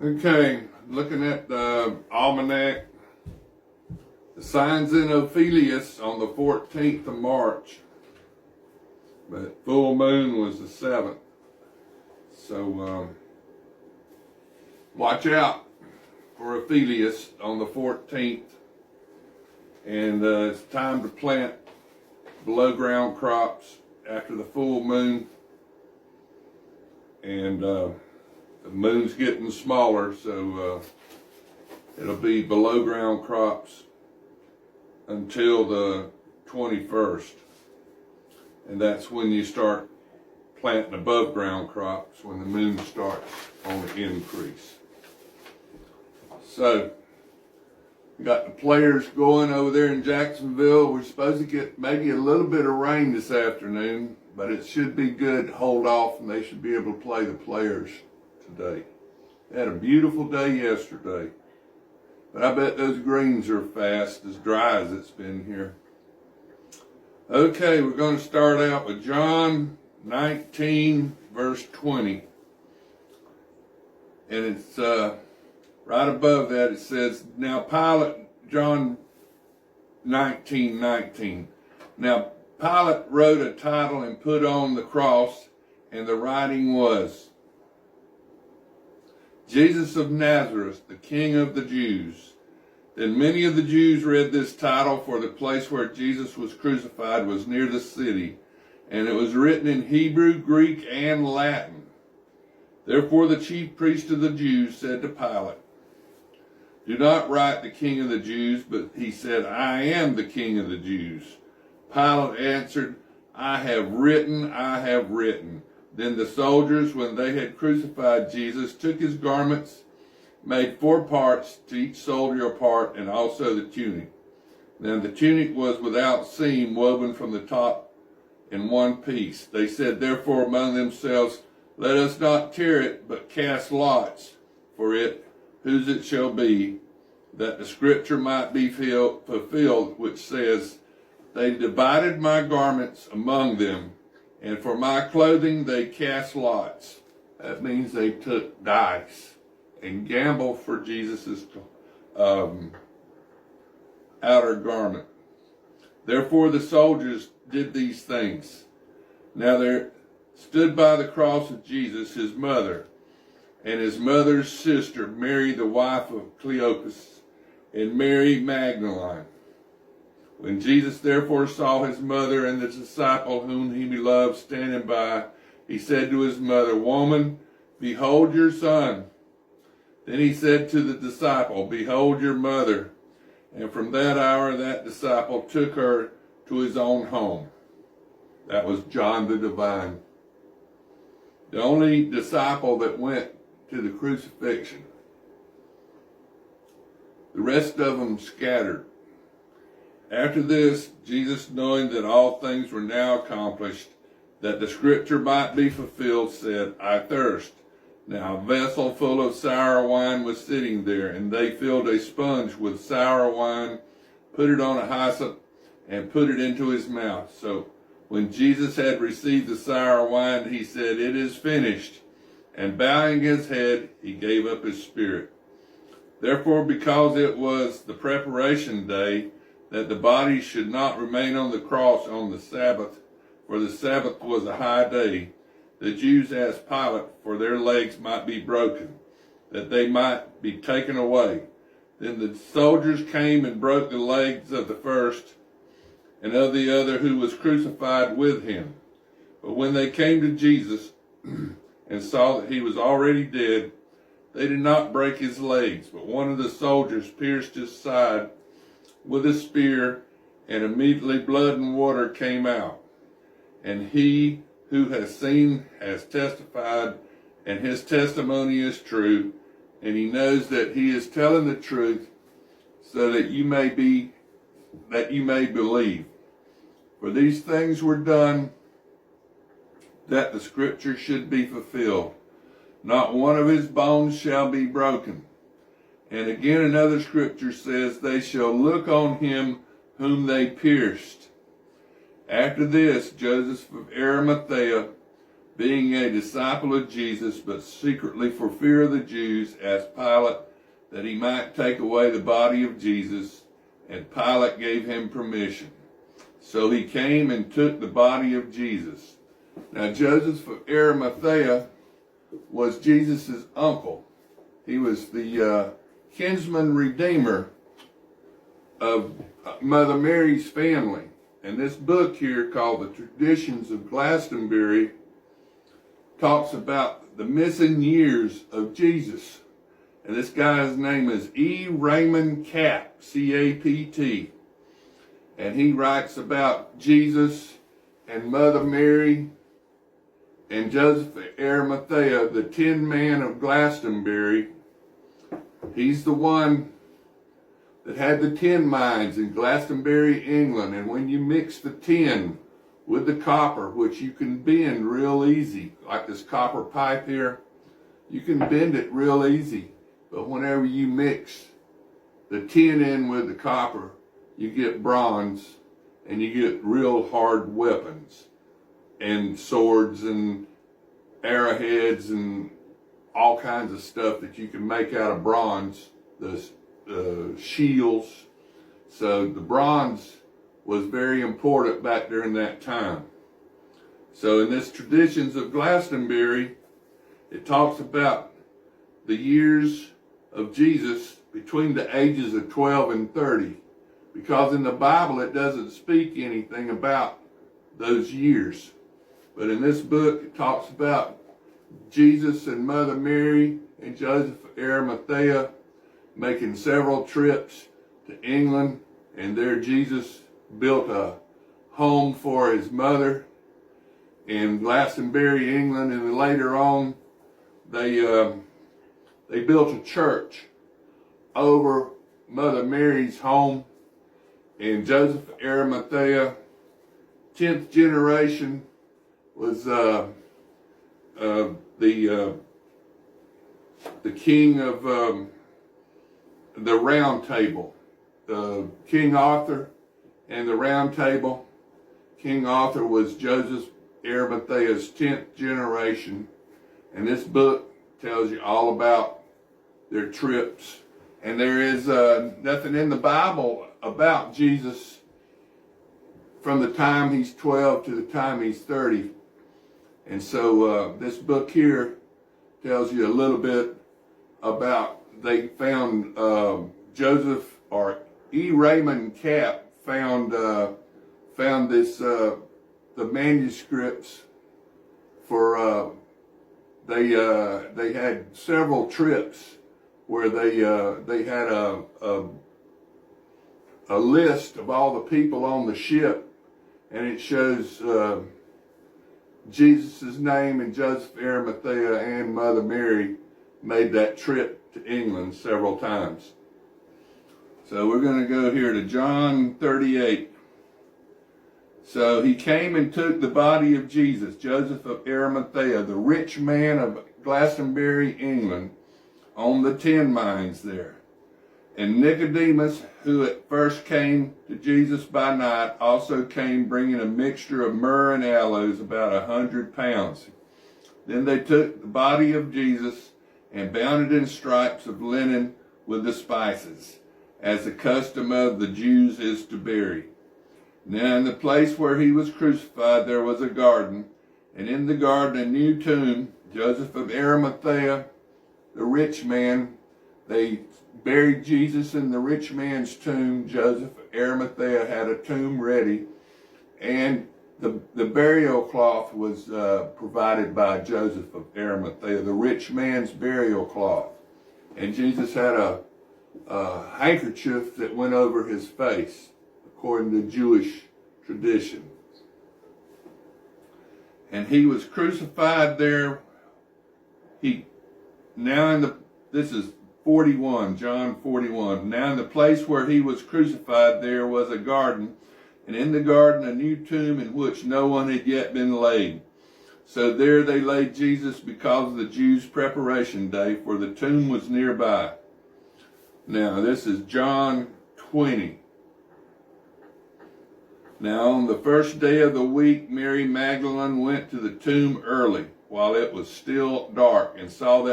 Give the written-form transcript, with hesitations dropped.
Okay, looking at the almanac, the signs in Ophelius on the 14th of March, but full moon was the 7th. So watch out for Ophelius on the 14th. And it's time to plant below ground crops after the full moon. And the moon's getting smaller, so it'll be below ground crops until the 21st. And that's when you start planting above ground crops, when the moon starts on the increase. So, we got the players going over there in Jacksonville. We're supposed to get maybe a little bit of rain this afternoon, but it should be good to hold off, and they should be able to play the players today. They had a beautiful day yesterday, but I bet those greens are fast, as dry as it's been here. Okay, we're going to start out with John 19, verse 20. And it's right above that it says, now Pilate, John 19:19. Now Pilate wrote a title and put on the cross, and the writing was, Jesus of Nazareth, the King of the Jews. Then many of the Jews read this title, for the place where Jesus was crucified was near the city, and it was written in Hebrew, Greek, and Latin. Therefore the chief priest of the Jews said to Pilate, do not write the King of the Jews, but he said, I am the King of the Jews. Pilate answered, I have written, I have written. Then the soldiers, when they had crucified Jesus, took his garments, made 4 parts, to each soldier a part, and also the tunic. Now the tunic was without seam, woven from the top in one piece. They said therefore among themselves, let us not tear it, but cast lots for it, whose it shall be, that the scripture might be fulfilled, which says, they divided my garments among them, and for my clothing they cast lots. That means they took dice and gambled for Jesus' outer garment. Therefore the soldiers did these things. Now there stood by the cross of Jesus his mother, and his mother's sister, Mary the wife of Cleopas, and Mary Magdalene. When Jesus therefore saw his mother and the disciple whom he loved standing by, he said to his mother, woman, behold your son. Then he said to the disciple, behold your mother. And from that hour that disciple took her to his own home. That was John the Divine, the only disciple that went to the crucifixion. The rest of them scattered. After this, Jesus, knowing that all things were now accomplished, that the scripture might be fulfilled, said, I thirst. Now a vessel full of sour wine was sitting there, and they filled a sponge with sour wine, put it on a hyssop, and put it into his mouth. So when Jesus had received the sour wine, he said, it is finished. And bowing his head, he gave up his spirit. Therefore, because it was the preparation day, that the body should not remain on the cross on the Sabbath, for the Sabbath was a high day, the Jews asked Pilate for their legs might be broken, that they might be taken away. Then the soldiers came and broke the legs of the first and of the other who was crucified with him. But when they came to Jesus and saw that he was already dead, they did not break his legs, but one of the soldiers pierced his side with a spear, and immediately blood and water came out. And he who has seen has testified, and his testimony is true, and he knows that he is telling the truth, so that you may believe. For these things were done that the scripture should be fulfilled. Not one of his bones shall be broken. And again another scripture says, they shall look on him whom they pierced. After this, Joseph of Arimathea, being a disciple of Jesus, but secretly for fear of the Jews, asked Pilate that he might take away the body of Jesus, and Pilate gave him permission. So he came and took the body of Jesus. Now Joseph of Arimathea was Jesus' uncle. He was the kinsman redeemer of Mother Mary's family. And this book here, called The Traditions of Glastonbury, talks about the missing years of Jesus. And this guy's name is E. Raymond Capt, C-A-P-T. And he writes about Jesus and Mother Mary and Joseph of Arimathea, the Tin Man of Glastonbury. He's the one that had the tin mines in Glastonbury, England. And when you mix the tin with the copper, which you can bend real easy, like this copper pipe here, you can bend it real easy. But whenever you mix the tin in with the copper, you get bronze, and you get real hard weapons and swords and arrowheads and all kinds of stuff that you can make out of bronze, the shields. So the bronze was very important back during that time. So in this Traditions of Glastonbury, it talks about the years of Jesus between the ages of 12 and 30. Because in the Bible it doesn't speak anything about those years. But in this book it talks about Jesus and Mother Mary and Joseph of Arimathea making several trips to England, and there Jesus built a home for his mother in Glastonbury, England, and then later on they built a church over Mother Mary's home. And Joseph of Arimathea, 10th generation, was the king of the Round Table, King Arthur and the Round Table. King Arthur was Joseph Arimathea's 10th generation, and this book tells you all about their trips. And there is nothing in the Bible about Jesus from the time he's 12 to the time he's 30. And so this book here tells you a little bit about, they found Joseph, or E. Raymond Capt found this the manuscripts for they had several trips where they had a list of all the people on the ship, and it shows Jesus' name and Joseph of Arimathea and Mother Mary made that trip to England several times. So we're going to go here to John 38. So he came and took the body of Jesus, Joseph of Arimathea, the rich man of Glastonbury, England, on the tin mines there. And Nicodemus, who at first came to Jesus by night, also came bringing a mixture of myrrh and aloes, about 100 pounds. Then they took the body of Jesus and bound it in stripes of linen with the spices, as the custom of the Jews is to bury. Now in the place where he was crucified there was a garden, and in the garden a new tomb. Joseph of Arimathea, the rich man, they buried Jesus in the rich man's tomb. Joseph of Arimathea had a tomb ready, and the burial cloth was provided by Joseph of Arimathea, the rich man's burial cloth. And Jesus had a handkerchief that went over his face, according to Jewish tradition. And he was crucified there. This is 41, John 41. Now in the place where he was crucified there was a garden, and in the garden a new tomb in which no one had yet been laid. So there they laid Jesus because of the Jews' preparation day, for the tomb was nearby. Now this is John 20. Now on the first day of the week, Mary Magdalene went to the tomb early, while it was still dark, and saw that